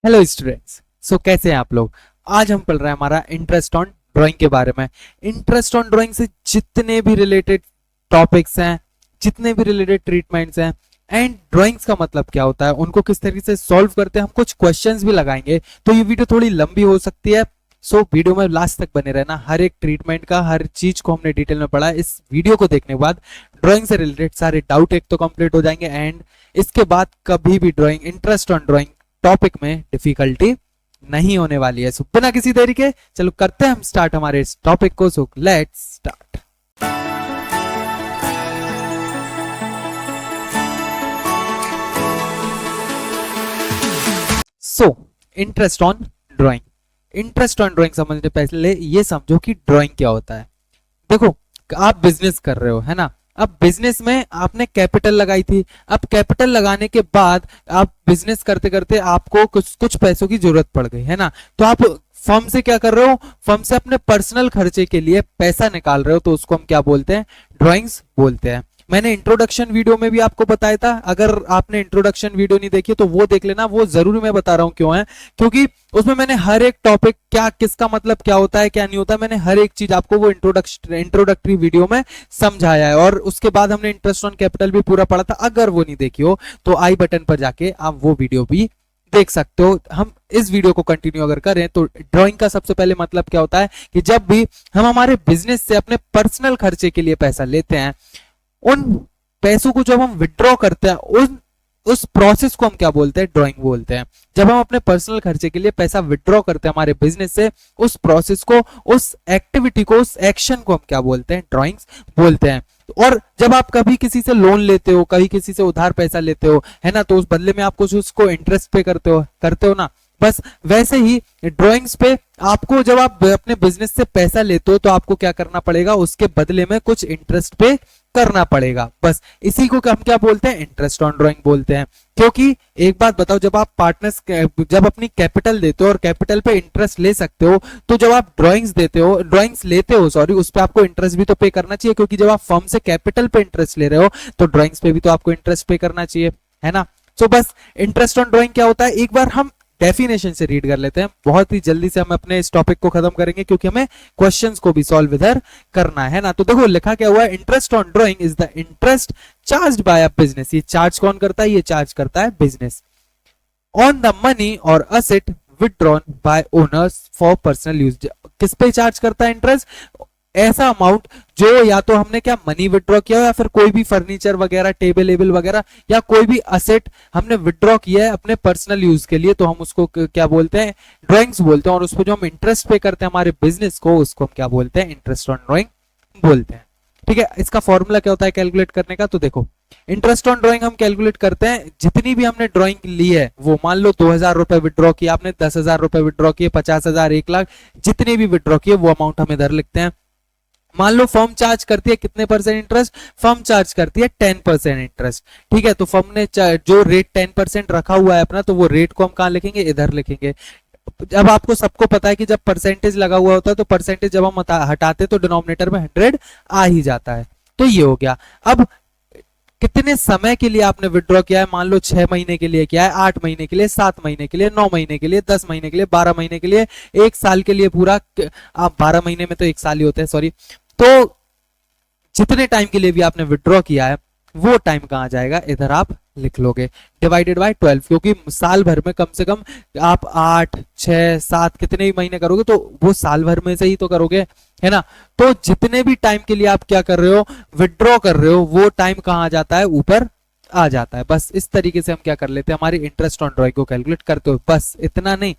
Hello students. कैसे हैं आप लोग। आज हम पढ़ रहे हैं हमारा इंटरेस्ट ऑन ड्राइंग के बारे में। इंटरेस्ट ऑन ड्राइंग से जितने भी रिलेटेड टॉपिक्स हैं, जितने भी रिलेटेड ट्रीटमेंट्स हैं एंड ड्राइंग्स का मतलब क्या होता है, उनको किस तरीके से सॉल्व करते हैं, हम कुछ क्वेश्चंस भी लगाएंगे। तो ये वीडियो थोड़ी लंबी हो सकती है, वीडियो में लास्ट तक बने रहना। हर एक ट्रीटमेंट का, हर चीज को हमने डिटेल में पढ़ा है। इस वीडियो को देखने के बाद ड्राइंग से रिलेटेड सारे डाउट एक तो कंप्लीट हो जाएंगे एंड इसके बाद कभी भी drawing, interest on drawing topic में डिफिकल्टी नहीं होने वाली है। बिना किसी देरी के चलो करते हैं हम स्टार्ट हमारे इस टॉपिक को। Let's start. Interest on drawing. Interest on drawing समझने पहले ये समझो कि ड्राइंग क्या होता है। देखो, आप बिजनेस कर रहे हो, है ना। अब बिजनेस में आपने कैपिटल लगाई थी। अब कैपिटल लगाने के बाद आप बिजनेस करते करते आपको कुछ कुछ पैसों की जरूरत पड़ गई, है ना। तो आप फर्म से क्या कर रहे हो, फर्म से अपने पर्सनल खर्चे के लिए पैसा निकाल रहे हो, तो उसको हम क्या बोलते हैं, ड्राइंग्स बोलते हैं। मैंने इंट्रोडक्शन वीडियो में भी आपको बताया था, अगर आपने इंट्रोडक्शन वीडियो नहीं देखी तो वो देख लेना। वो जरूर मैं बता रहा हूं क्यों है, क्योंकि उसमें मैंने हर एक टॉपिक, क्या किसका मतलब क्या होता है क्या नहीं होता, मैंने हर एक चीज आपको वो इंट्रोडक्टरी वीडियो में समझाया है। और उसके बाद हमने इंटरेस्ट ऑन कैपिटल भी पूरा पढ़ा था। अगर वो नहीं देखी हो तो आई बटन पर जाके आप वो वीडियो भी देख सकते हो। हम इस वीडियो को कंटिन्यू अगर करें तो ड्राइंग का सबसे पहले मतलब क्या होता है कि जब भी हम हमारे बिजनेस से अपने पर्सनल खर्चे के लिए पैसा लेते हैं, उन पैसों को जब हम विड्रॉ करते हैं, उस प्रोसेस को हम क्या बोलते हैं, ड्राइंग बोलते हैं। जब हम अपने पर्सनल खर्चे के लिए पैसा विड्रॉ करते हैं हमारे बिजनेस से, उस प्रोसेस को, उस एक्टिविटी को, उस एक्शन को हम क्या बोलते हैं, ड्राइंग्स बोलते हैं। और जब आप कभी किसी से लोन लेते हो, कभी किसी से उधार पैसा लेते हो, है ना, तो उस बदले में आपको उसको इंटरेस्ट पे करते हो ना। बस वैसे ही ड्राइंग्स पे आपको, जब आप अपने बिजनेस से पैसा लेते हो तो आपको क्या करना पड़ेगा, उसके बदले में कुछ इंटरेस्ट पे करना पड़ेगा। बस इसी को हम क्या बोलते हैं, इंटरेस्ट ऑन ड्राइंग बोलते हैं। क्योंकि एक बात बताओ, जब आप पार्टनर्स, जब अपनी कैपिटल देते हो और कैपिटल पे इंटरेस्ट ले सकते हो, तो जब आप ड्राइंग्स लेते हो सॉरी, उस पर आपको इंटरेस्ट भी तो पे करना चाहिए। क्योंकि जब आप फर्म से कैपिटल पे इंटरेस्ट ले रहे हो तो ड्राइंग्स पे भी तो आपको इंटरेस्ट पे करना चाहिए, है ना। बस इंटरेस्ट ऑन ड्राइंग क्या होता है, एक बार हम डेफिनेशन से रीड कर लेते हैं। बहुत ही जल्दी से हम अपने इस टॉपिक को खत्म करेंगे क्योंकि हमें क्वेश्चंस को भी सॉल्व इधर करना है ना। तो देखो लिखा क्या हुआ है, interest on drawing is the interest charged bye a business. ये चार्ज कौन करता है, ये चार्ज करता है बिजनेस, ऑन द मनी और asset withdrawn bye owners for personal use. किस पे चार्ज करता है इंटरेस्ट, ऐसा अमाउंट जो या तो हमने क्या मनी विड्रॉ किया हो, या फिर कोई भी फर्नीचर वगैरह, टेबल एबल वगैरह, या कोई भी असेट हमने विड्रॉ किया है अपने पर्सनल यूज के लिए, तो हम उसको क्या बोलते हैं, ड्राइंग्स बोलते हैं। और उस पर जो हम इंटरेस्ट पे करते हैं हमारे बिजनेस को, उसको हम क्या बोलते हैं, इंटरेस्ट ऑन ड्राइंग बोलते हैं। ठीक है, इसका फॉर्मूला क्या होता है कैलकुलेट करने का, तो देखो इंटरेस्ट ऑन ड्राइंग हम कैलकुलेट करते हैं, जितनी भी हमने ड्राइंग ली है, वो मान लो 2000 रुपए विड्रॉ किया आपने, 10,000 रुपए विड्रॉ किए, 50,000, 1 लाख, जितने भी विड्रॉ किए वो अमाउंट हम इधर लिखते हैं। मान लो फर्म चार्ज करती है कितने परसेंट इंटरेस्ट, फर्म चार्ज करती है 10% इंटरेस्ट। ठीक है, तो फर्म ने जो रेट 10% रखा हुआ है अपना, तो वो रेट को हम कहां लिखेंगे, इधर लिखेंगे। अब आपको सबको पता है कि जब परसेंटेज लगा हुआ होता है तो परसेंटेज जब हम हटाते तो डिनोमिनेटर में 100 आ ही जाता है। तो ये हो गया। अब कितने समय के लिए आपने विड्रॉ किया है, मान लो 6 महीने के लिए किया है, 8 महीने के लिए, 7 महीने के लिए, 9 महीने के लिए, 10 महीने के लिए, 12 महीने के लिए, 1 साल के लिए पूरा। आप 12 महीने में तो 1 साल ही होते हैं, सॉरी। तो जितने टाइम के लिए भी आपने विड्रॉ किया है वो टाइम कहां जाएगा, इधर आप लिख लोगे, डिवाइडेड बाय 12। क्योंकि साल भर में कम से कम आप 8, 6, 7 कितने भी महीने करोगे तो वो साल भर में से ही तो करोगे, है ना। तो जितने भी टाइम के लिए आप क्या कर रहे हो, विड्रॉ कर रहे हो, वो टाइम कहां जाता है, ऊपर आ जाता है। बस इस तरीके से हम क्या कर लेते हैं, हमारी इंटरेस्ट ऑन ड्राइंग को कैलकुलेट करते हो। बस इतना नहीं,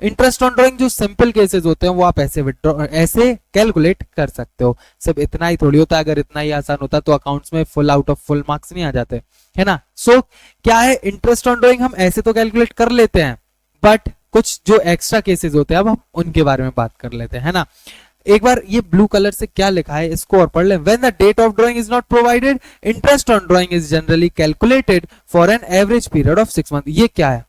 इंटरेस्ट ऑन ड्राइंग जो सिंपल केसेस होते हैं वो आप ऐसे कैलकुलेट कर सकते हो। सब इतना ही थोड़ी होता है, अगर इतना ही आसान होता तो अकाउंट्स में full out of full marks नहीं आ जाते, है ना। क्या है, इंटरेस्ट ऑन ड्राइंग हम ऐसे तो कैलकुलेट कर लेते हैं, बट कुछ जो एक्स्ट्रा केसेस होते हैं अब हम उनके बारे में बात कर लेते हैं, है ना। एक बार ये ब्लू कलर से क्या लिखा है इसको और पढ़ लें। When the date of drawing is not provided, interest on drawing is generally calculated for an average period of 6 month. ये क्या है,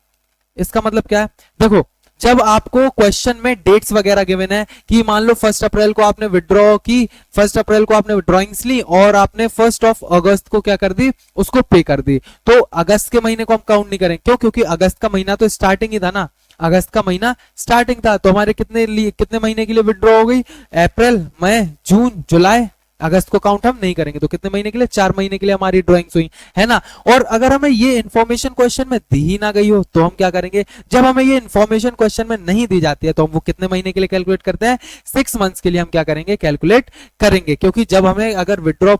इसका मतलब क्या है, देखो जब आपको क्वेश्चन में डेट्स वगैरह गिवन है कि मान लो 1 अप्रैल को आपने विड्रॉ की, 1 अप्रैल को आपने ड्राइंग्स ली और आपने 1 अगस्त को क्या कर दी, उसको पे कर दी, तो अगस्त के महीने को हम काउंट नहीं करें। क्यों, क्योंकि अगस्त का महीना तो स्टार्टिंग ही था ना। अगस्त का महीना स्टार्टिंग था, तो हमारे कितने महीने के लिए विड्रॉ हो गई, अप्रैल मई जून जुलाई अगस्त को काउंट हम नहीं करेंगे, तो कितने महीने के लिए, 4 महीने के लिए हमारी ड्राइंग्स हुई, है ना। और अगर हमें ये इन्फॉर्मेशन क्वेश्चन में दी ही ना गई हो तो हम क्या करेंगे, जब हमें ये इन्फॉर्मेशन क्वेश्चन में नहीं दी जाती है तो हम वो कितने महीने के लिए कैलकुलेट करते हैं, 6 मंथ्स के लिए हम क्या करेंगे, कैलकुलेट करेंगे। क्योंकि जब हमें अगर विड्रॉ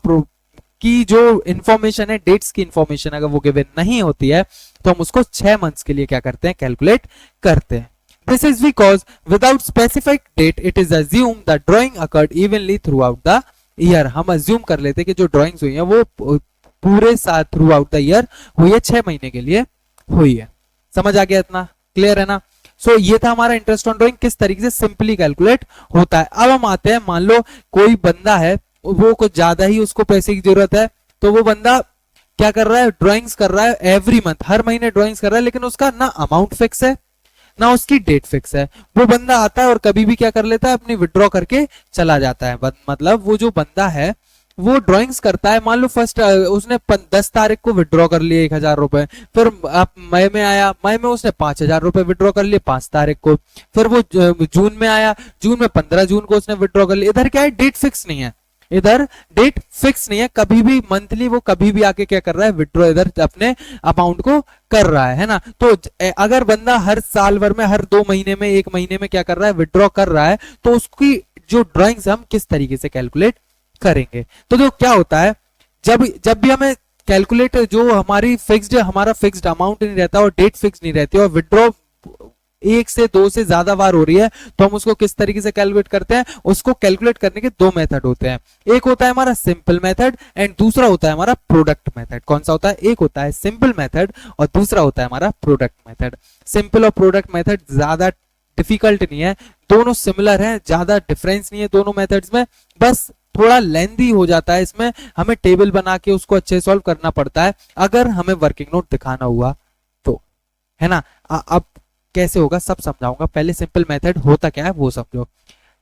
की जो इन्फॉर्मेशन है, डेट्स की इन्फॉर्मेशन अगर वो गिवन नहीं होती है तो हम उसको 6 मंथ्स के लिए क्या करते हैं, कैलकुलेट करते हैं। This is because without specific date it is assumed that drawing occurred evenly throughout the year। हम अज्यूम कर लेते हैं कि जो ड्राइंग्स हुई है वो पूरे साथ थ्रू आउट द ईयर हुई है, 6 महीने के लिए हुई है। समझ आ गया, इतना क्लियर है ना। सो ये था हमारा इंटरेस्ट ऑन ड्राइंग, किस तरीके से सिंपली कैलकुलेट होता है। अब हम आते हैं, मान लो कोई बंदा है, वो कुछ ज्यादा ही उसको पैसे की जरूरत है, तो वो बंदा क्या कर रहा है, ड्राइंग्स कर रहा है एवरी मंथ, हर महीने ड्राइंग्स कर रहा है, लेकिन उसका ना अमाउंट फिक्स है ना उसकी डेट फिक्स है। वो बंदा आता है और कभी भी क्या कर लेता है, अपनी विड्रॉ करके चला जाता है। मतलब वो जो बंदा है वो ड्राइंग्स करता है, मान लो फर्स्ट उसने 10 तारीख को विड्रॉ कर लिए 1000 रुपए, फिर आप मई में आया, मई में उसने 5000 रुपए विड्रॉ कर लिए 5 तारीख को, फिर वो जून में आया, जून में 15 जून को उसने विड्रॉ कर लिया। इधर क्या है, डेट फिक्स नहीं है, इधर डेट फिक्स नहीं है, कभी भी मंथली वो कभी भी आके क्या कर रहा है, विड्रॉ इधर अपने अमाउंट को कर रहा है ना। तो अगर बंदा हर साल भर में, हर 2 महीने में, 1 महीने में क्या कर रहा है, विड्रॉ कर रहा है, तो उसकी जो ड्राइंग्स हम किस तरीके से कैलकुलेट करेंगे। तो देखो क्या होता है, जब भी हमें कैलकुलेट, जो हमारी हमारा फिक्स्ड अमाउंट नहीं रहता और डेट फिक्स नहीं रहती और विड्रॉ 1 से 2 से ज्यादा बार हो रही है, तो हम उसको किस तरीके से कैलकुलेट करते हैं। उसको कैलकुलेट करने के 2 मेथड होते हैं, एक होता है हमारा सिंपल मेथड एंड दूसरा होता है हमारा प्रोडक्ट मेथड। कौन सा होता है, एक होता है सिंपल मेथड और दूसरा होता है हमारा प्रोडक्ट मेथड। सिंपल और प्रोडक्ट मेथड ज्यादा डिफिकल्ट नहीं है, दोनों सिमिलर है, ज्यादा डिफरेंस नहीं है दोनों मेथड्स में, बस थोड़ा लेंदी हो जाता है, इसमें हमें टेबल बना के उसको अच्छे सॉल्व करना पड़ता है अगर हमें वर्किंग नोट दिखाना हुआ तो, है ना। अब कैसे होगा सब समझाऊंगा, पहले सिंपल मेथड होता क्या है वो समझो।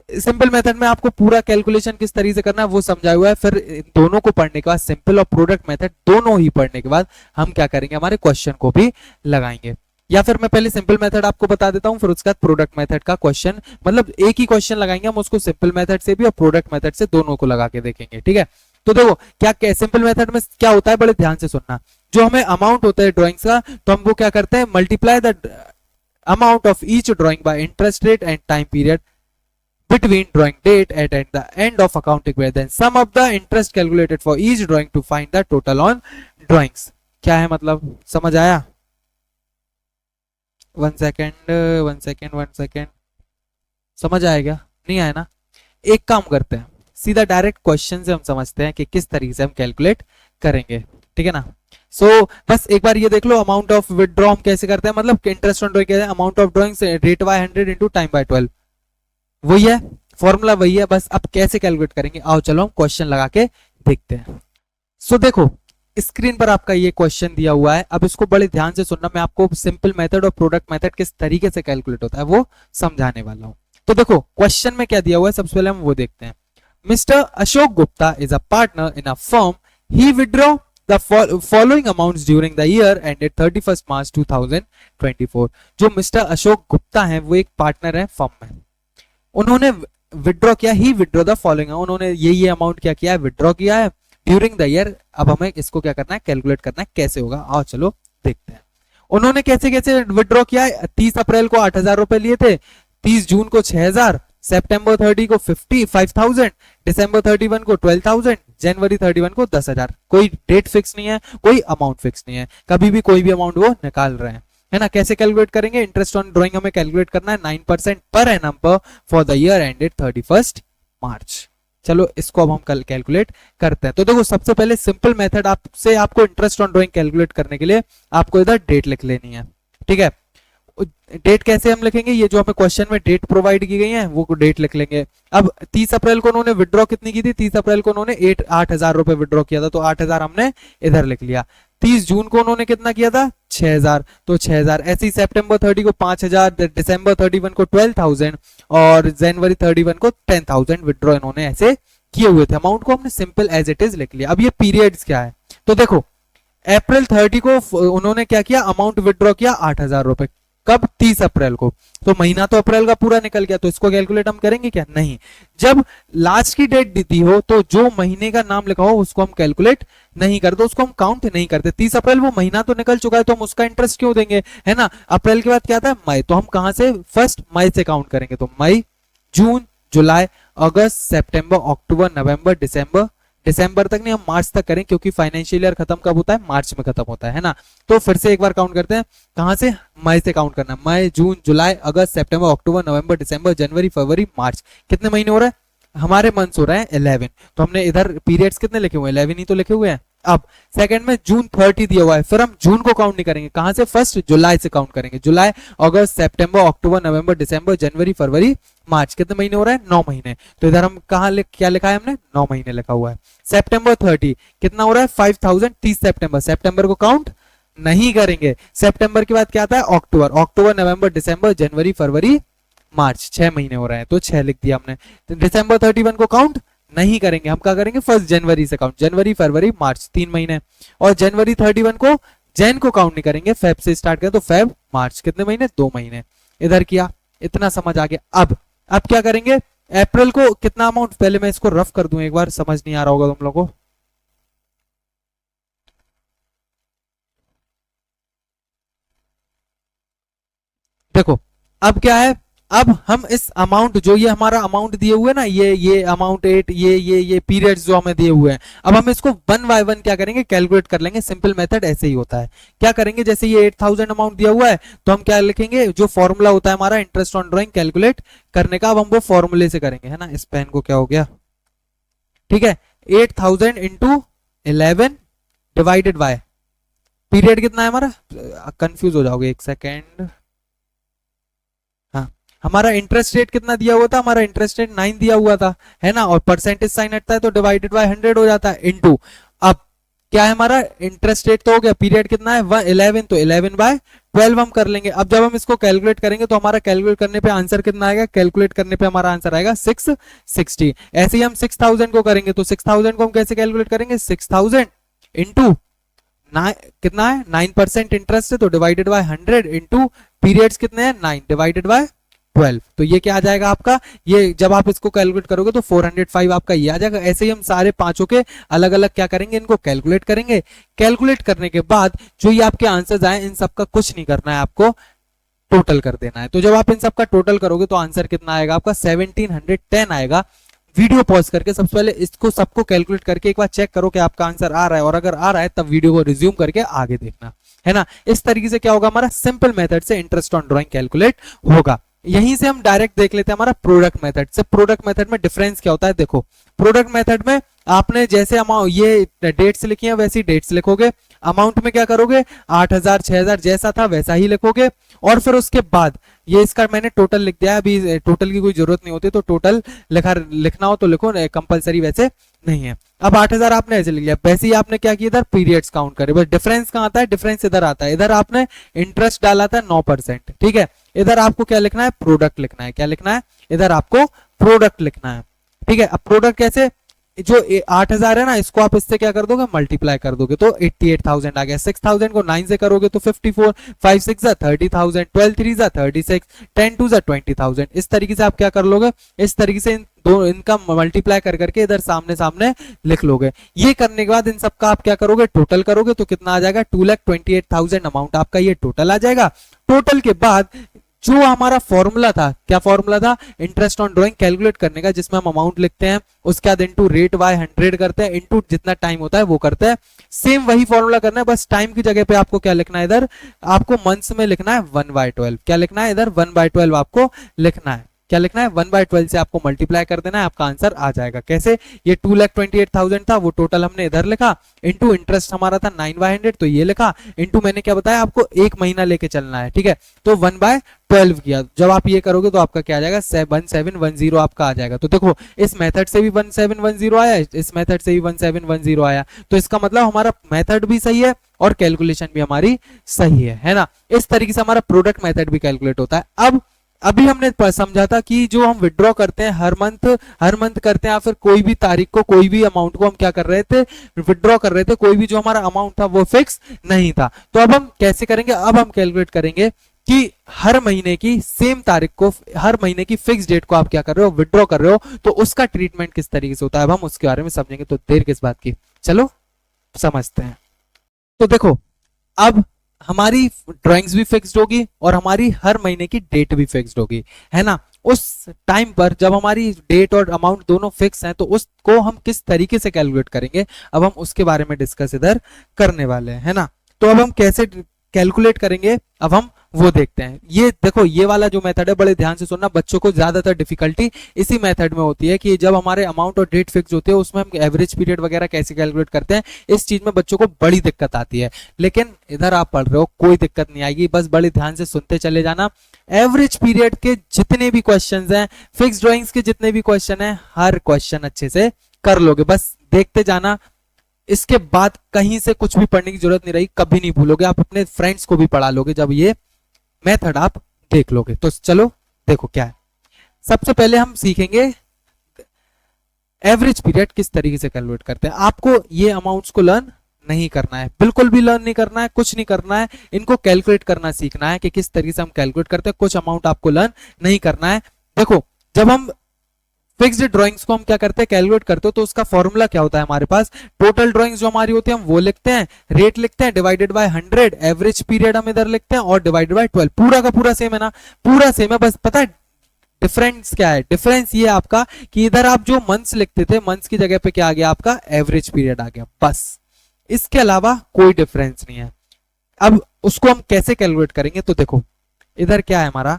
सिंपल मेथड में आपको पूरा कैलकुलेशन किस तरीके से करना है वो समझाया हुआ है, फिर दोनों को पढ़ने के बाद, सिंपल और प्रोडक्ट मेथड दोनों ही पढ़ने के बाद हम क्या करेंगे, हमारे क्वेश्चन को भी लगाएंगे। या फिर मैं पहले सिंपल मेथड आपको बता देता हूं, फिर उसके बाद प्रोडक्ट मेथड का क्वेश्चन, मतलब एक ही क्वेश्चन लगाएंगे हम, उसको सिंपल मेथड से भी और प्रोडक्ट मेथड से दोनों को लगा के देखेंगे, ठीक है। तो देखो क्या सिंपल मेथड में क्या होता है, बड़े ध्यान से सुनना। जो हमें अमाउंट होता है ड्राइंग्स का, तो हम वो क्या करते हैं, multiply the amount of each drawing by interest rate and time period between drawing date and at the end of accounting period, then sum of the interest calculated for each drawing to find the total on drawings। क्या है मतलब, समझ आया? 1 second समझ आएगा, नहीं आया ना। एक काम करते हैं, सीधा डायरेक्ट क्वेश्चन से हम समझते हैं कि किस तरीके से हम कैलकुलेट करेंगे, ठीक है ना। सो बस एक बार ये देख लो, अमाउंट ऑफ विड्रॉ हम कैसे करते हैं, मतलब interest on drawing, amount of drawing rate by 100 into time by 12, वही है फॉर्मूला, वही है, बस अब कैसे कैलकुलेट करेंगे आओ चलो हम क्वेश्चन लगा के देखते हैं। सो देखो स्क्रीन पर आपका ये क्वेश्चन दिया हुआ है, अब इसको बड़े ध्यान से सुनना, मैं आपको सिंपल मेथड और प्रोडक्ट मेथड किस तरीके से कैलकुलेट होता है वो समझाने वाला हूं। तो देखो क्वेश्चन में क्या दिया हुआ है, सबसे पहले हम वो देखते हैं। Mister Ashok Gupta is a partner in a firm, he withdraw the following amounts during the year ended 31st March 2024। जो मिस्टर अशोक गुप्ता हैं वो एक पार्टनर है फर्म में, उन्होंने विड्रॉ किया, ही विड्रॉ द फॉलोइंग, उन्होंने ये अमाउंट क्या किया है, विड्रॉ किया है ड्यूरिंग द ईयर। अब हमें इसको क्या करना है, कैलकुलेट करना है, कैसे होगा आओ चलो देखते हैं। उन्होंने कैसे कैसे विड्रॉ किया है, 30 अप्रैल को 8000 रुपए लिए थे, 30 जून को 6000, सितंबर 30 को 5000, दिसंबर 31 को 12000, जनवरी 31 को 10,000। कोई डेट फिक्स नहीं है, कोई अमाउंट फिक्स नहीं है, कभी भी कोई भी अमाउंट वो निकाल रहे हैं, है ना। कैसे कैलकुलेट करेंगे, इंटरेस्ट ऑन ड्राइंग हमें कैलकुलेट करना है 9% per annum for the year ended 31st मार्च। चलो इसको अब हम कल कैलकुलेट करते हैं। तो देखो सबसे पहले सिंपल मेथड आपसे, आपको इंटरेस्ट ऑन ड्राइंग कैलकुलेट करने के लिए आपको इधर डेट लिख लेनी है, ठीक है। डेट कैसे हम लिखेंगे, ये जो हमें क्वेश्चन में डेट प्रोवाइड की गई है वो डेट लिख लेंगे। अब 30 अप्रैल को उन्होंने विड्रॉ कितनी की थी, 30 अप्रैल को उन्होंने 8,000 रुपए विड्रॉ किया था, तो 8,000 हमने इधर लिख लिया। 30 जून को उन्होंने कितना किया था, 6,000, तो 6,000। ऐसे ही सितंबर 30 को 5,000, दिसंबर 31 को 12,000 और जनवरी 31 को 10,000 विड्रॉ इन्होंने ऐसे किए हुए थे। अमाउंट को हमने सिंपल एज इट इज लिख लिया। अब ये पीरियड्स क्या है, तो देखो अप्रैल 30 को उन्होंने क्या किया, अमाउंट विड्रॉ किया 8,000 रुपए, कब? 30 अप्रैल को। तो महीना तो अप्रैल का पूरा निकल गया, तो इसको कैलकुलेट हम करेंगे क्या? नहीं। जब लास्ट की डेट दी हो तो जो महीने का नाम लिखा हो उसको हम कैलकुलेट नहीं करते, उसको हम काउंट नहीं करते। 30 अप्रैल वो महीना तो निकल चुका है, तो हम उसका इंटरेस्ट क्यों देंगे, है ना। अप्रैल के बाद क्या था? मई। तो हम कहां से? फर्स्ट मई से काउंट करेंगे। तो मई, जून, जुलाई, अगस्त, सितंबर, अक्टूबर, नवंबर, दिसंबर। दिसंबर तक नहीं, हम मार्च तक करें, क्योंकि फाइनेंशियल ईयर खत्म कब होता है? मार्च में खत्म होता है ना। तो फिर से एक बार काउंट करते हैं, कहां से? मई से काउंट करना। मई, जून, जुलाई, अगस्त, सितंबर, अक्टूबर, नवंबर, दिसंबर, जनवरी, फरवरी, मार्च। कितने महीने हो रहे हैं हमारे? मंथ्स हो रहे हैं 11। तो हमने इधर पीरियड्स कितने लिखे हुए हैं? 11 ही तो लिखे हुए हैं। अब सेकंड में जून 30 दिया हुआ है, फिर हम जून को काउंट नहीं करेंगे, कहां से? फर्स्ट जुलाई से काउंट करेंगे। जुलाई, अगस्त, सितंबर, अक्टूबर, नवंबर, दिसंबर, जनवरी, फरवरी, मार्च। कितने महीने हो रहे हैं? 9 महीने। तो इधर हम क्या लिखा है हमने? 9 महीने लिखा हुआ है। सितंबर 30 कितना हो रहा है? 5000, 30 सितंबर। सितंबर को काउंट नहीं करेंगे। सितंबर के बाद क्या आता है? अक्टूबर। अक्टूबर, नवंबर, दिसंबर, जनवरी, फरवरी, मार्च। 6 महीने हो रहे हैं, तो 6 लिख दिया हमने। तो दिसंबर 31 को काउंट नहीं करेंगे, हम क्या करेंगे? फर्स्ट जनवरी से काउंट। जनवरी, फरवरी, मार्च, 3 महीने। और जनवरी 31 को जैन को काउंट नहीं करेंगे, फेब से स्टार्ट करें, तो फेब, मार्च। कितने महीने? 2 महीने। इधर किया, इतना समझ आ गया। अब क्या करेंगे? अप्रैल को कितना अमाउंट? पहले मैं इसको रफ कर दूं एक बार, समझ नहीं आ रहा होगा तुम लोगों को। देखो अब क्या है, अब हम इस अमाउंट, जो ये हमारा अमाउंट दिए हुए ना, ये अमाउंट 8, ये पीरियड्स जो हमें दिए हुए हैं, अब हम इसको वन बाय वन क्या करेंगे? कैलकुलेट कर लेंगे। सिंपल मेथड ऐसे ही होता है। क्या करेंगे? जैसे ये 8000 अमाउंट दिया हुआ है, तो हम क्या लिखेंगे? जो फॉर्मूला होता है हमारा इंटरेस्ट ऑन ड्राइंग कैलकुलेट करने का, अब हम वो फॉर्मूले से करेंगे, है ना। इस पेन को क्या हो गया? ठीक है, 8000 इंटू 11 डिवाइडेड बाय पीरियड कितना है हमारा? कंफ्यूज हो जाओगे, एक सेकेंड। हाँ, हमारा इंटरेस्ट रेट कितना दिया हुआ था? हमारा इंटरेस्ट रेट 9 दिया हुआ था, है ना। और परसेंटेज साइन हटता है तो डिवाइडेड बाय 100 हो जाता है, इनटू। अब क्या है हमारा? इंटरेस्ट रेट तो हो गया, पीरियड कितना है? 11, तो 11 बाय 12 हम कर लेंगे। अब जब हम इसको कैलकुलेट करेंगे तो हमारा कैलकुलेट करने पे आंसर कितना आएगा? कैलकुलेट करने पे हमारा आंसर आएगा 660। ऐसे ही हम 6000 को करेंगे, तो 6000 को हम कैसे कैलकुलेट करेंगे? 6000 इंटू कितना है? 9% इंटरेस्ट है, तो डिवाइडेड बाय 100 इंटू पीरियड्स कितने हैं? 9 डिवाइडेड बाय 12। तो ये क्या आ जाएगा आपका? ये जब आप इसको कैलकुलेट करोगे तो 405 आपका ये आ जाएगा। ऐसे ही हम सारे पांचों के अलग अलग क्या करेंगे? इनको कैलकुलेट करेंगे। कैलकुलेट करने के बाद जो ये आपके आंसर्स आए, इन सबका कुछ नहीं करना है, आपको टोटल कर देना है। तो जब आप इन सबका टोटल करोगे तो आंसर कितना आएगा आपका? 1710 आएगा। वीडियो पॉज करके सबसे पहले इसको सबको कैलकुलेट करके एक बार चेक करो कि आपका आंसर आ रहा है, और अगर आ रहा है तब वीडियो को रिज्यूम करके आगे देखना, है ना। इस तरीके से क्या होगा? हमारा सिंपल मेथड से इंटरेस्ट ऑन ड्राइंग कैलकुलेट होगा। यहीं से हम डायरेक्ट देख लेते हैं हमारा प्रोडक्ट मेथड से। प्रोडक्ट मेथड में डिफरेंस क्या होता है? देखो, प्रोडक्ट मेथड में आपने जैसे अमाउंट ये डेट्स लिखी है वैसी डेट्स लिखोगे। अमाउंट में क्या करोगे? 8000, 6000 जैसा था वैसा ही लिखोगे। और फिर उसके बाद ये इसका मैंने टोटल लिख दिया है, अभी टोटल की कोई जरूरत नहीं होती, तो टोटल लिखना हो तो लिखो, कंपलसरी वैसे नहीं है। अब 8000 आपने ऐसे लिख लिया, वैसे ही आपने क्या किया? इधर पीरियड्स काउंट करे। बस डिफरेंस कहाँ आता है? डिफरेंस इधर आता है। इधर आपने इंटरेस्ट डाला था 9%, ठीक है। इधर आपको क्या लिखना है? प्रोडक्ट लिखना है। क्या लिखना है? इधर आपको प्रोडक्ट लिखना है, ठीक है। अब प्रोडक्ट कैसे? जो 8000 है ना, इसको आप इससे क्या कर दोगे? मल्टीप्लाई कर दोगे, तो 88,000 आ गया। 6000 को 9 से करोगे तो 54, 5 6 जा 30,000, 12 3 जा 36, 10 2 जा 20,000। इस तरीके से आप क्या कर लोगे? इस तरीके से इनका मल्टीप्लाई कर करके इधर सामने सामने लिख लोगे। ये करने के बाद इन सबका आप क्या करोगे? टोटल करोगे, तो कितना आ जाएगा? 2,28,000 अमाउंट आपका ये टोटल आ जाएगा। टोटल के बाद जो हमारा फॉर्मूला था, क्या फॉर्मूला था? इंटरेस्ट ऑन ड्राइंग कैलकुलेट करने का, जिसमें हम अमाउंट लिखते हैं, उसके बाद इंटू रेट बाय 100 करते हैं, इंटू जितना टाइम होता है वो करते हैं। सेम वही फॉर्मूला करना है, बस टाइम की जगह पे आपको क्या लिखना है? इधर आपको मंथ्स में लिखना है 1/12। क्या लिखना है? इधर 1/12 आपको लिखना है। क्या लिखना है? 1/12 से आपको मल्टीप्लाई कर देना है, आपका आंसर आ जाएगा। कैसे? ये 2,28,000 था, वो टोटल हमने इधर लिखा, इंटू इंटरेस्ट हमारा था 9/100, तो ये लिखा, इंटू मैंने क्या बताया आपको? एक महीना लेके चलना है, ठीक है। तो 1/12 किया। जब आप ये करोगे तो आपका क्या आ जाएगा? 1710 आपका आ जाएगा। तो देखो, इस मेथड से भी 1710 आया, इस मेथड से भी 1710 आया। तो इसका मतलब हमारा मेथड भी सही है और कैलकुलेशन भी हमारी सही है ना। इस तरीके से हमारा प्रोडक्ट मेथड भी कैलकुलेट होता है। अब अभी हमने समझा था कि जो हम विड्रॉ करते हैं हर मंथ करते हैं, या फिर कोई भी तारीख को कोई भी अमाउंट को हम क्या कर रहे थे? विड्रॉ कर रहे थे। कोई भी जो हमारा अमाउंट था वो फिक्स नहीं था। तो अब हम कैसे करेंगे? अब हम कैलकुलेट करेंगे कि हर महीने की सेम तारीख को, हर महीने की फिक्स डेट को आप क्या कर रहे हो, विड्रॉ कर रहे हो, तो उसका ट्रीटमेंट किस तरीके से होता है, अब हम उसके बारे में समझेंगे। तो देर किस बात की, चलो समझते हैं। तो देखो, अब हमारी ड्राइंग्स भी फिक्स्ड होगी और हमारी हर महीने की डेट भी फिक्स्ड होगी, है ना। उस टाइम पर जब हमारी डेट और अमाउंट दोनों फिक्स हैं, तो उसको हम किस तरीके से कैलकुलेट करेंगे, अब हम उसके बारे में डिस्कस इधर करने वाले हैं, है ना। तो अब हम कैसे कैलकुलेट करेंगे, अब हम वो देखते हैं। ये देखो, ये वाला जो मेथड है, बड़े ध्यान से सुनना, बच्चों को ज्यादातर डिफिकल्टी इसी मेथड में होती है कि जब हमारे अमाउंट और डेट फिक्स होते हैं, उसमें हम एवरेज पीरियड वगैरह कैसे कैलकुलेट करते हैं, इस चीज में बच्चों को बड़ी दिक्कत आती है। लेकिन इधर आप पढ़ रहे हो, कोई दिक्कत नहीं आएगी, बस बड़े ध्यान से सुनते चले जाना। एवरेज पीरियड के जितने भी क्वेश्चन हैं, फिक्स ड्राइंग्स के जितने भी क्वेश्चन हैं, हर क्वेश्चन अच्छे से कर लोगे, बस देखते जाना। इसके बाद कहीं से कुछ भी पढ़ने की जरूरत नहीं रही, कभी नहीं भूलोगे, आप अपने फ्रेंड्स को भी पढ़ा लोगे जब ये मेथड आप देख लोगे। तो चलो देखो क्या है। सबसे पहले हम सीखेंगे एवरेज पीरियड किस तरीके से कैलकुलेट करते हैं। आपको ये अमाउंट्स को लर्न नहीं करना है, बिल्कुल भी लर्न नहीं करना है, कुछ नहीं करना है, इनको कैलकुलेट करना सीखना है कि किस तरीके से हम कैलकुलेट करते हैं। कुछ अमाउंट आपको लर्न नहीं करना है। देखो, जब हम फिक्स्ड ड्राइंग्स को हम क्या करते हैं, कैलकुलेट करते हो, तो उसका फॉर्मूला क्या होता है हमारे पास, टोटल ड्राइंग्स जो हमारी होती है हम वो लिखते हैं, रेट लिखते हैं डिवाइडेड बाय 100, एवरेज पीरियड हम इधर लिखते हैं और डिवाइडेड बाय 12। पूरा का पूरा सेम है ना, पूरा सेम है, बस पता है डिफरेंस क्या है, डिफरेंस ये आपका कि इधर आप जो मंथ्स लिखते थे, मंथ्स की जगह पे क्या आ गया आपका, एवरेज पीरियड आ गया, बस। इसके अलावा कोई डिफरेंस नहीं है। अब उसको हम कैसे कैलकुलेट करेंगे, तो देखो इधर क्या है हमारा,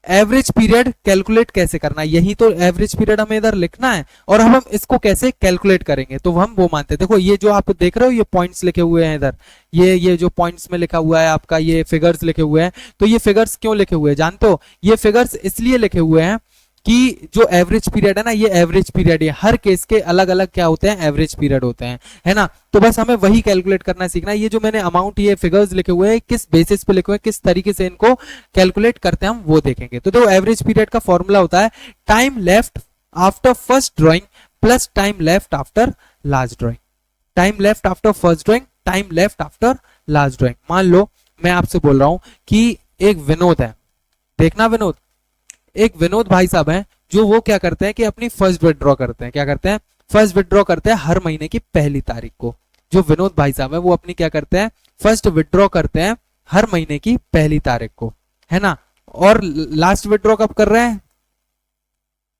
एवरेज पीरियड कैलकुलेट कैसे करना है, यही तो एवरेज पीरियड हमें इधर लिखना है, और हम इसको कैसे कैलकुलेट करेंगे, तो हम वो मानते हैं। देखो ये जो आप देख रहे हो, ये पॉइंट्स लिखे हुए हैं इधर, ये जो पॉइंट्स में लिखा हुआ है आपका, ये फिगर्स लिखे हुए हैं, तो ये फिगर्स क्यों लिखे हुए हैं जानते हो, ये फिगर्स इसलिए लिखे हुए हैं कि जो एवरेज पीरियड है ना, ये एवरेज पीरियड है, हर केस के अलग अलग क्या होते हैं, एवरेज पीरियड होते हैं, है ना। तो बस हमें वही कैलकुलेट करना सीखना है। ये जो मैंने अमाउंट, ये फिगर्स लिखे हुए हैं, किस बेसिस पे लिखे हुए हैं, किस तरीके से इनको कैलकुलेट करते हैं, हम वो देखेंगे। तो देखो, एवरेज पीरियड का फॉर्मूला होता है time left after first drawing plus time left after last drawing. Time left after first drawing, time left after last drawing. मान लो मैं आपसे बोल रहा हूं कि एक विनोद है, देखना विनोद, एक विनोद भाई साहब हैं, जो वो क्या करते हैं कि अपनी फर्स्ट विड्रॉ करते हैं, क्या करते हैं, फर्स्ट विड्रॉ करते हैं हर महीने की पहली तारीख को। जो विनोद भाई साहब है वो अपनी क्या करते हैं, फर्स्ट विड्रॉ करते हैं हर महीने की पहली तारीख को, है ना। और लास्ट विड्रॉ कब कर रहे हैं,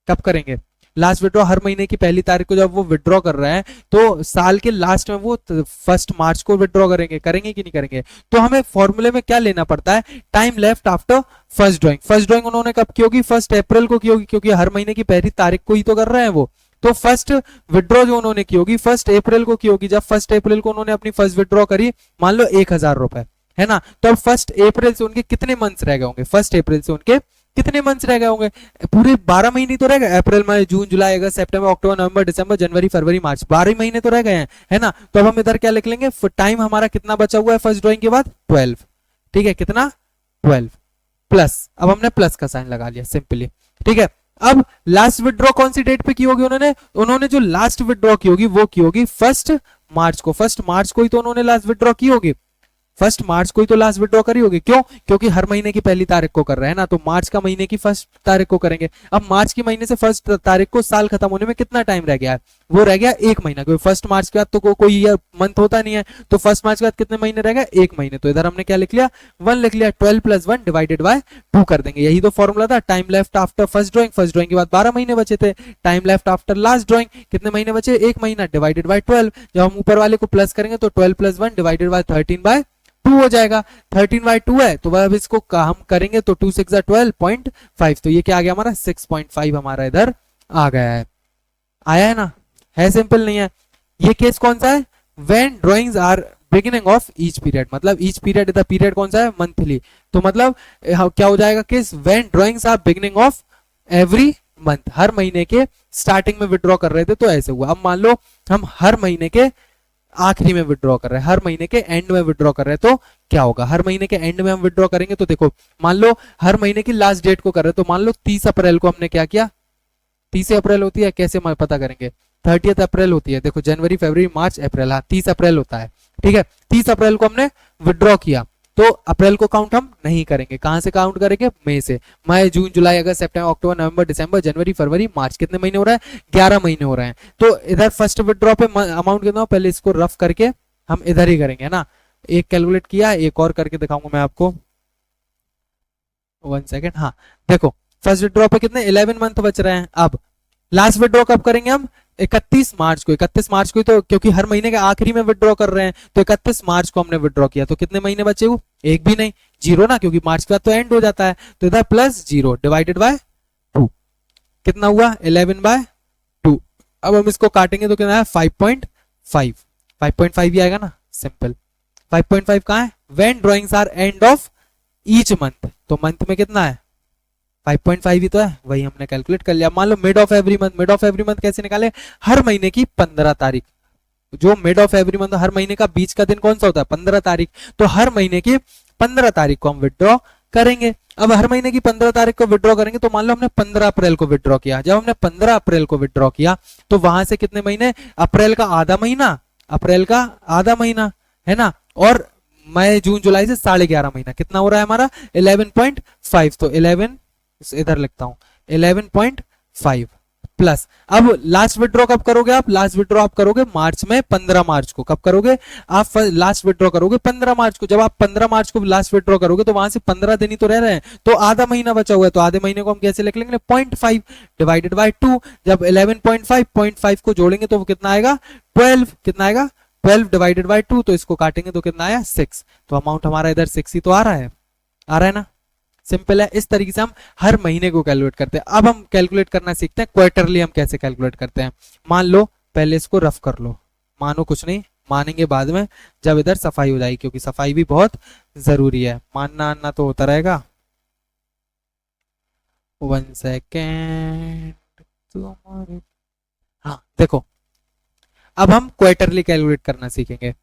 कब करेंगे, लास्ट विड्रॉ हर महीने की पहली तारीख को जब वो विड्रॉ कर रहे हैं, तो साल के लास्ट में वो 1 मार्च को विड्रॉ करेंगे, करेंगे कि नहीं करेंगे। तो हमें फॉर्मूले में क्या लेना पड़ता है, time left after first drawing. First drawing उन्होंने कब की होगी, 1 अप्रैल को की होगी, क्योंकि हर महीने की पहली तारीख को ही तो कर रहे हैं वो। तो फर्स्ट विड्रॉ जो उन्होंने की होगी 1 अप्रैल को की होगी। जब 1 अप्रैल को उन्होंने अपनी फर्स्ट विड्रॉ करी, मान लो 1000 रुपए, है ना। तो अब 1 अप्रैल से उनके कितने मंथ्स रह गए होंगे, 1 अप्रैल से उनके कितने मंथ्स रह गए होंगे, पूरे 12 महीने तो रह गए, अप्रैल मई जून जुलाई अगस्त सितंबर अक्टूबर नवंबर दिसंबर जनवरी फरवरी मार्च, 12 महीने तो रह गए हैं, है ना। तो अब हम इधर क्या लिख लेंगे, टाइम हमारा कितना बचा हुआ है फर्स्ट ड्राइंग के बाद, 12, ठीक है, कितना 12 प्लस, अब हमने प्लस का साइन लगा लिया सिंपली, ठीक है। अब लास्ट विड्रॉ कौन सी डेट पे की होगी, उन्होंने जो लास्ट विड्रॉ की होगी वो की होगी 1 मार्च को। 1 मार्च को ही तो उन्होंने लास्ट विड्रॉ की होगी, 1 मार्च को ही तो लास्ट विड्रॉ करी होगी। क्यों, क्योंकि हर महीने की पहली तारीख को कर रहे हैं ना, तो मार्च का महीने की 1 तारीख को करेंगे। अब मार्च की महीने से 1 तारीख को साल खत्म होने में कितना टाइम रह गया है, वो रह गया 1 महीना, क्योंकि 1 मार्च के बाद तो कोई ईयर मंथ होता नहीं है, तो 1 मार्च के बाद कितने महीने रह गए, 1 महीने। तो इधर हमने क्या लिख लिया, 1 लिख लिया, 12 + 1 डिवाइडेड बाय 2 कर देंगे। यही तो फॉर्मूला था, time left after first drawing के बाद 12 महीने बचे थे, time left after last drawing कितने महीने बचे, 1 महीना, डिवाइडेड बाय 12। जब हम ऊपर वाले को प्लस करेंगे तो 12 + 1 डिवाइडेड बाय 13/2 हो जाएगा, 13/2 है, तो अब इसको हम करेंगे तो 2 6 12.5, तो ये क्या आ गया हमारा 6.5 हमारा इधर आ गया है, आया है ना, है सिंपल नहीं है। ये केस कौन सा है, when drawings are beginning of each period, मतलब ईच पीरियड इधर पीरियड कौन सा है, मंथली, तो मतलब क्या हो जाएगा case, when drawings are beginning of every month, हर महीने के स्टार्टिंग में विड्रॉ कर रहे थे तो ऐसे हुआ। अब मान लो हम हर महीने के आखिरी में विड्रॉ कर रहे हैं, हर महीने के एंड में विड्रॉ कर रहे हैं, तो क्या होगा, हर महीने के एंड में हम विड्रॉ करेंगे तो देखो, मान लो हर महीने की लास्ट डेट को कर रहे हैं, तो मान लो 30 अप्रैल को हमने क्या किया, 30 अप्रैल होती है, कैसे पता करेंगे, 30 अप्रैल होती है, देखो जनवरी फरवरी मार्च अप्रैल, हाँ 30 अप्रैल होता है, ठीक है। 30 अप्रैल को हमने विड्रॉ किया, तो अप्रैल को काउंट हम नहीं करेंगे। कहां से काउंट करेंगे? मई से। मई, जून, जुलाई, अगस्त, सितंबर, अक्टूबर, नवंबर, दिसंबर, जनवरी, फरवरी, मार्च। कितने महीने हो रहा है? 11 महीने हो रहे हैं। तो इधर फर्स्ट विड्रॉ पे अमाउंट कितना हो, पहले इसको रफ करके हम इधर ही करेंगे, है ना। एक कैलकुलेट किया, एक और करके दिखाऊंगा मैं आपको, 1 सेकेंड। हाँ देखो, फर्स्ट विड्रॉ पे कितने 11 मंथ बच रहे हैं। अब लास्ट विड्रॉ कब करेंगे हम? 31 मार्च को। 31 मार्च को ही तो, क्योंकि हर महीने के आखिरी में विड्रॉ कर रहे हैं, तो 31 मार्च को हमने विड्रॉ किया, तो कितने महीने बचे हुए? एक भी नहीं, जीरो ना, क्योंकि मार्च के बाद तो एंड हो जाता है। तो इधर प्लस जीरो डिवाइडेड बाय 2, कितना हुआ? 11/2। अब हम इसको काटेंगे तो कितना है? 5.5। 5.5 ही आएगा ना, सिंपल। 5.5 कहाँ है? When drawings are end of each month, तो मंथ में कितना है? 5.5 ही तो है, वही हमने कैलकुलेट कर लिया। मान लो mid of every month, mid of every month कैसे निकाले? हर महीने की 15 तारीख, जो मिड ऑफ एवरी मंथ, हर महीने का बीच का दिन कौन सा होता है? 15 तारीख। तो हर महीने की 15 तारीख को हम विड्रॉ करेंगे। अब हर महीने की 15 तारीख को विड्रॉ करेंगे, तो मान लो हमने 15 अप्रैल को विड्रॉ किया। जब हमने 15 अप्रैल को विड्रॉ किया, तो वहां से कितने महीने? अप्रैल का आधा महीना, अप्रैल का आधा महीना, है ना, और मई, जून, जुलाई से 11.5 महीना। कितना हो रहा है हमारा? 11.5। तो 11 इधर लिखता हूं, 11.5 प्लस। अब लास्ट विड्रॉ कब करोगे आप? लास्ट विड्रॉ आप करोगे मार्च में, 15 मार्च को। कब करोगे आप? लास्ट विड्रॉ करोगे 15 मार्च को। जब आप 15 मार्च को लास्ट विड्रॉ करोगे, तो वहां से 15 दिन ही तो रह रहे हैं, तो आधा महीना बचा हुआ है। तो आधे महीने को हम कैसे लिख लेंगे? 0.5 डिवाइडेड बाय 2। जब 11.5 0.5 को जोड़ेंगे तो कितना आएगा? 12। कितना आएगा? 12 डिवाइडेड बाय 2। तो इसको काटेंगे तो कितना आया? 6। तो अमाउंट हमारा इधर 6 ही तो आ रहा है, आ रहा है ना। सिंपल है। इस तरीके से हम हर महीने को कैलकुलेट करते हैं। अब हम कैलकुलेट करना सीखते हैं क्वार्टरली हम कैसे कैलकुलेट करते हैं। मान लो, पहले इसको रफ कर लो, मानो कुछ नहीं, मानेंगे बाद में जब इधर सफाई हो जाएगी, क्योंकि सफाई भी बहुत जरूरी है। मानना आना तो होता रहेगा। 1 सेकेंड। हाँ देखो, अब हम क्वार्टरली कैलकुलेट करना सीखेंगे।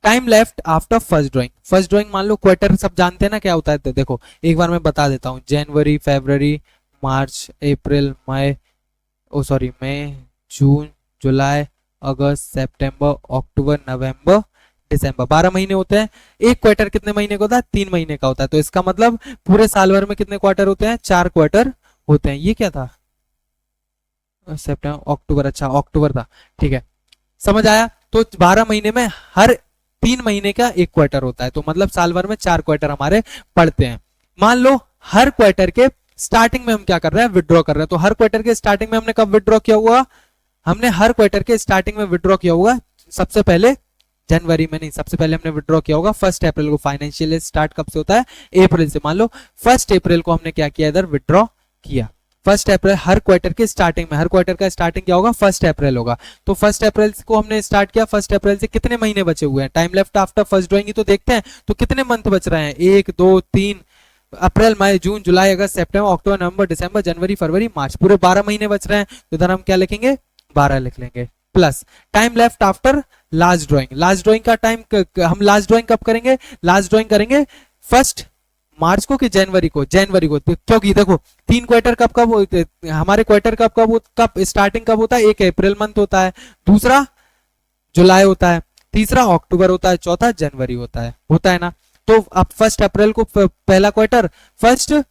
Time left after first drawing. First drawing मान लो, क्वार्टर सब जानते हैं ना क्या होता है। तो देखो एक बार मैं बता देता हूँ। जनवरी, फरवरी, मार्च, अप्रैल, मई, ओ सॉरी, मई, जून, जुलाई, अगस्त, सितंबर, अक्टूबर, नवंबर, दिसंबर। 12 महीने होते हैं। एक क्वार्टर कितने महीने का होता है? 3 महीने का होता है। तो इसका मतलब पूरे साल भर में कितने क्वार्टर होते हैं? 4 क्वार्टर होते हैं। ये क्या था? सितंबर, अक्टूबर, अच्छा अक्टूबर था, ठीक है, समझ आया। तो 12 महीने में हर 3 महीने का एक क्वार्टर होता है, तो मतलब साल भर में 4 क्वार्टर हमारे पड़ते हैं। मान लो हर क्वार्टर के स्टार्टिंग में हम क्या कर रहे हैं? विड्रॉ कर रहे हैं। तो हर क्वार्टर के स्टार्टिंग में हमने कब विड्रॉ किया हुआ? हमने हर क्वार्टर के स्टार्टिंग में विड्रॉ किया होगा सबसे पहले जनवरी में नहीं, सबसे पहले हमने विड्रॉ किया होगा 1 अप्रैल को। फाइनेंशियल स्टार्ट कब से होता है? अप्रैल से। मान लो 1 अप्रैल को हमने क्या किया? इधर विड्रॉ किया 1 अप्रैल। हर क्वार्टर के स्टार्टिंग में, हर क्वार्टर का स्टार्टिंग क्या होगा? 1 अप्रैल होगा। तो 1 अप्रैल को हमने स्टार्ट किया। 1 अप्रैल से कितने महीने बचे हुए हैं? Time left after first drawing ही तो देखते हैं। तो कितने मंथ बच रहे हैं? 1 2 3 अप्रैल, मई, जून, जुलाई, अगस्त, सितंबर, अक्टूबर, नवंबर, दिसंबर, जनवरी, फरवरी, मार्च। पूरे 12 महीने बच रहे हैं। तो इधर हम क्या लिखेंगे? 12 लिख लेंगे। Plus time left after last drawing. Last drawing का टाइम हम लास्ट ड्राइंग कब करेंगे? लास्ट ड्राइंग करेंगे 1 मार्च को कि जनवरी को? जनवरी को। क्योंकि देखो 3 क्वार्टर कब कब होते हमारे? क्वार्टर कब स्टार्टिंग कब होता है? 1 अप्रैल मंथ होता है, दूसरा जुलाई होता है, तीसरा अक्टूबर होता है, चौथा जनवरी होता है ना। तो अब 1 अप्रैल को पहला क्वार्टर, 1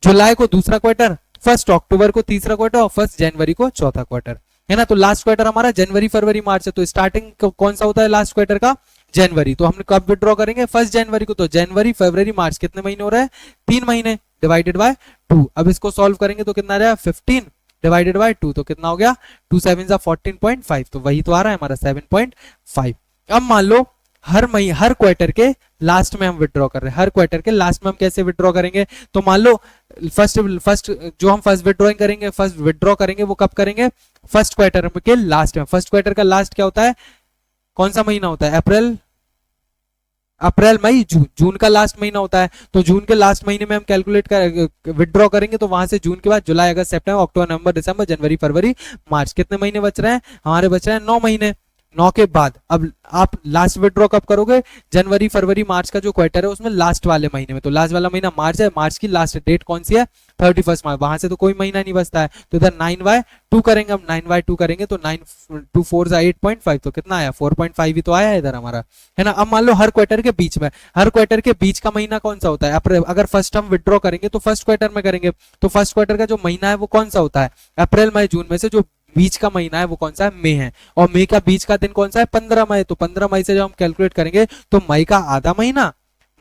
जुलाई को दूसरा क्वार्टर, 1 अक्टूबर को तीसरा क्वार्टर और 1 जनवरी को चौथा क्वार्टर, है ना। तो लास्ट क्वार्टर हमारा जनवरी, फरवरी, मार्च है। तो स्टार्टिंग कौन सा होता है लास्ट क्वार्टर का? जनवरी। तो हम कब विड्रॉ करेंगे? 1 जनवरी को। तो जनवरी, फरवरी, मार्च कितने महीने हो रहे हैं? 3 महीने डिवाइडेड बाय 2। अब इसको सॉल्व करेंगे तो कितना आ रहा है? 15 डिवाइडेड बाय 2। तो कितना हो गया? 2 7 14.5। तो वही तो आ रहा है हमारा 7.5। अब मान लो हर क्वार्टर के लास्ट में हम विड्रॉ कर रहे हैं। हर क्वार्टर के लास्ट में हम कैसे विड्रॉ करेंगे? तो मान लो फर्स्ट जो हम फर्स्ट विड्रॉइंग करेंगे, फर्स्ट विड्रॉ करेंगे, वो कब करेंगे? 1 क्वार्टर के लास्ट में। 1 क्वार्टर का लास्ट क्या होता है? कौन सा महीना होता है? अप्रैल, मई, जून। जून का लास्ट महीना होता है। तो जून के लास्ट महीने में हम कैलकुलेट कर विड्रॉ करेंगे, तो वहां से जून के बाद जुलाई, अगस्त, सितंबर, अक्टूबर, नवंबर, दिसंबर, जनवरी, फरवरी, मार्च। कितने महीने बच रहे हैं? हमारे बच रहे हैं 9 महीने। 9 के बाद अब आप लास्ट विड्रॉ कब करोगे, जनवरी फरवरी मार्च का जो क्वार्टर है उसमें लास्ट वाले महीने में, तो लास्ट वाला महीना मार्च है, मार्च की लास्ट डेट कौन सी है 31 मार्च, वहां से तो कोई महीना नहीं बचता है, तो इधर 9/2 करेंगे, हम 9/2 करेंगे तो 9 2 4 8.5, तो कितना आया 4.5 ही तो आया है इधर हमारा, है ना। अब मान लो हर क्वार्टर के बीच में, हर क्वार्टर के बीच का महीना कौन सा होता है अप्रैल, अगर फर्स्ट हम विड्रॉ करेंगे तो फर्स्ट क्वार्टर में करेंगे, तो फर्स्ट क्वार्टर का जो महीना है वो कौन सा होता है, अप्रैल मई जून में से जो बीच का महीना है वो कौन सा है, मई है, और मई का बीच का दिन कौन सा है 15 मई, तो 15 मई से जब हम कैलकुलेट करेंगे तो मई का आधा महीना,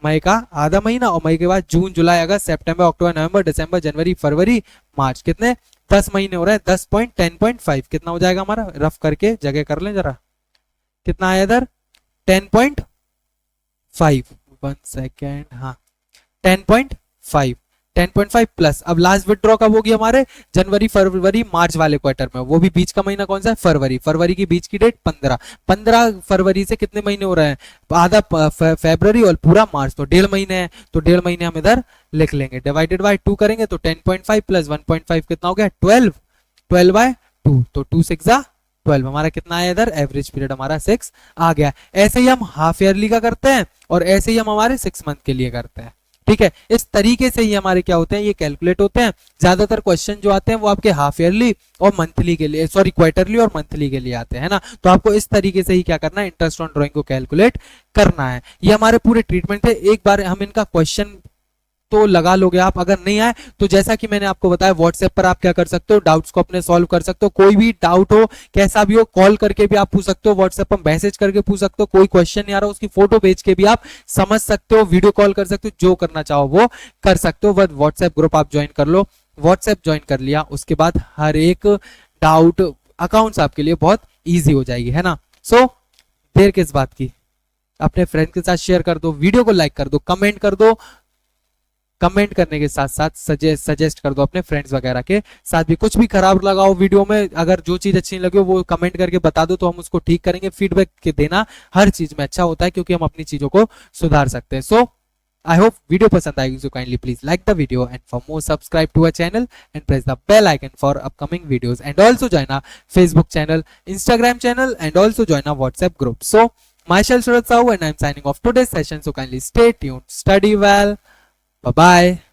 मई का आधा महीना, और मई के बाद जून जुलाई अगस्त सितंबर अक्टूबर नवंबर दिसंबर जनवरी फरवरी मार्च, कितने 10 महीने हो रहे हैं, 10.10.5 कितना हो जाएगा हमारा, रफ करके जगह कर लें जरा, कितना आया इधर 10.5, 1 सेकेंड, हाँ 10.5, 10.5 प्लस, अब लास्ट विड्रॉ कब होगी हमारे, जनवरी फरवरी मार्च वाले क्वार्टर में, वो भी बीच का महीना कौन सा है फरवरी, फरवरी की बीच की डेट 15 फरवरी से कितने महीने हो रहे हैं, आधा फरवरी और पूरा मार्च, तो 1.5 महीने है, तो 1.5 महीने हम इधर लिख लेंगे, डिवाइडेड बाय 2 करेंगे तो 10.5 प्लस 1.5 कितना हो गया 12, 12/2, तो 2 6 12, हमारा कितना आया इधर, एवरेज पीरियड हमारा 6 आ गया। ऐसे ही हम हाफ ईयरली का करते हैं और ऐसे ही हम हमारे 6 मंथ के लिए करते हैं, ठीक है। इस तरीके से ही हमारे क्या होते हैं, ये कैलकुलेट होते हैं। ज्यादातर क्वेश्चन जो आते हैं वो आपके हाफ ईयरली और मंथली के लिए, सॉरी क्वार्टरली और मंथली के लिए आते हैं ना, तो आपको इस तरीके से ही क्या करना है, इंटरेस्ट ऑन ड्राइंग को कैलकुलेट करना है। ये हमारे पूरे ट्रीटमेंट थे, एक बार हम इनका क्वेश्चन तो लगा लोगे आप, अगर नहीं आए तो जैसा कि मैंने आपको बताया व्हाट्सएप पर आप क्या कर सकते हो, डाउट्स को अपने सॉल्व कर सकते हो, कोई भी डाउट हो कैसा भी हो कॉल करके भी आप पूछ सकते हो, व्हाट्सएप पर मैसेज करके पूछ सकते हो, कोई क्वेश्चन नहीं आ रहा उसकी फोटो भेज के भी आप समझ सकते हो, वीडियो कॉल कर सकते हो, जो करना चाहो वो कर सकते हो, बस व्हाट्सएप ग्रुप आप ज्वाइन कर लो। व्हाट्सएप ज्वाइन कर लिया उसके बाद हर एक डाउट अकाउंट्स आपके लिए बहुत ईजी हो जाएगी, है ना। सो देर किस बात की, अपने फ्रेंड के साथ शेयर कर दो, वीडियो को लाइक कर दो, कमेंट कर दो, कमेंट करने के साथ साथ सजेस्ट कर दो अपने फ्रेंड्स वगैरह के साथ भी, कुछ भी खराब लगाओ वीडियो में, अगर जो चीज अच्छी नहीं लगी वो कमेंट करके बता दो तो हम उसको ठीक करेंगे। फीडबैक के देना हर चीज में अच्छा होता है क्योंकि हम अपनी चीजों को सुधार सकते हैं। सो आई होप वीडियो पसंद आएगी, so kindly please like the video and for more subscribe to our channel and press the bell icon for upcoming videos and also join our Facebook channel, Instagram channel and also join our WhatsApp group. So myself Suraj Sahu and I am signing off today's session. So kindly stay tuned, study well, bye bye.